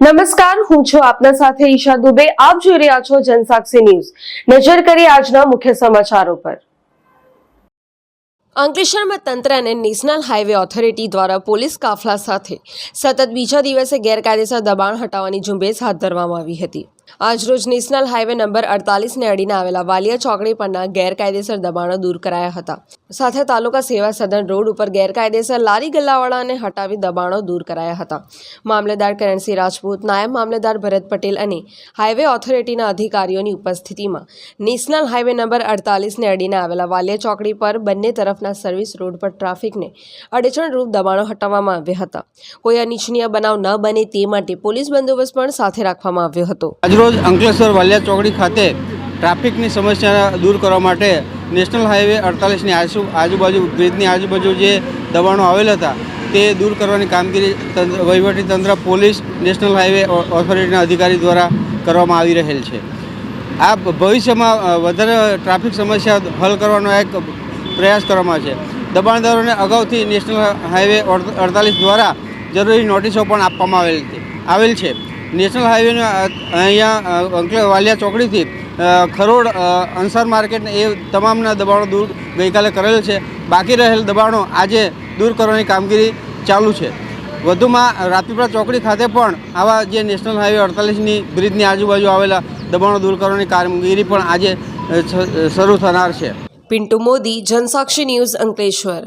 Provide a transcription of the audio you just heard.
નમસ્કાર, હું છું આપના સાથે ઈશા દુબે. આપ જોઈ રહ્યા છો જનસાક્ષી ન્યૂઝ. નજર કરીએ આજના મુખ્ય સમાચારો પર. અંકલેશ્વરમાં તંત્ર અને નેશનલ હાઈવે ઓથોરિટી દ્વારા પોલીસ કાફલા સાથે સતત બીજા દિવસે ગેરકાયદેસર દબાણ હટાવવાની ઝુંબેશ હાથ ધરવામાં આવી હતી. આજરોજ નેશનલ હાઈવે નંબર 48ને અડીને આવેલા વાલિયા ચોકડી પરના ગેરકાયદેસર દબાણો દૂર કરાયા હતા. સાથે તાલુકા સેવા સદન રોડ ઉપર ગેરકાયદેસર લારી ગલ્લાવાળાને હટાવી દબાણો દૂર કરાયા હતા. મામલેદાર કરણસિંહ રાજપૂત, નાયબ મામલેદાર ભરત પટેલ અને હાઈવે ઓથોરિટીના અધિકારીઓની ઉપસ્થિતિમાં નેશનલ હાઈવે નંબર 48ને અડીને આવેલા વાલિયા ચોકડી પર બંને તરફના સર્વિસ રોડ પર ટ્રાફિકને અડચણરૂપ દબાણો હટાવવામાં આવ્યા હતા. કોઈ અનિચ્છનીય બનાવ ન બને તે માટે પોલીસ બંદોબસ્ત પણ સાથે રાખવામાં આવ્યો હતો. આજરોજ અંકલેશ્વર વાલિયા ચોકડી ખાતે ટ્રાફિકની સમસ્યા દૂર કરવા માટે નેશનલ હાઈવે 48ની આજુબાજુ બ્રિજની આજુબાજુ જે દબાણો આવેલ હતા તે દૂર કરવાની કામગીરી વહીવટીતંત્ર, પોલીસ, નેશનલ હાઈવે ઓથોરિટીના અધિકારી દ્વારા કરવામાં આવી રહેલ છે. આ ભવિષ્યમાં વધારે ટ્રાફિક સમસ્યા હલ કરવાનો એક પ્રયાસ કરવામાં છે. દબાણદારોને અગાઉથી નેશનલ હાઈવે 48 દ્વારા જરૂરી નોટિસો પણ આપવામાં આવેલ છે. નેશનલ હાઈવેના અહીંયા વાલિયા ચોકડીથી ખરોડ, અંસાર માર્કેટ એ તમામના દબાણો દૂર ગઈકાલે કરેલ છે. બાકી રહેલ દબાણો આજે દૂર કરવાની કામગીરી ચાલુ છે. વધુમાં રાજપીપળા ચોકડી ખાતે પણ આવા જે નેશનલ હાઈવે 48ની બ્રિજની આજુબાજુ આવેલા દબાણો દૂર કરવાની કામગીરી પણ આજે શરૂ થનાર છે. પિન્ટુ મોદી, જનસાક્ષી ન્યૂઝ, અંકલેશ્વર.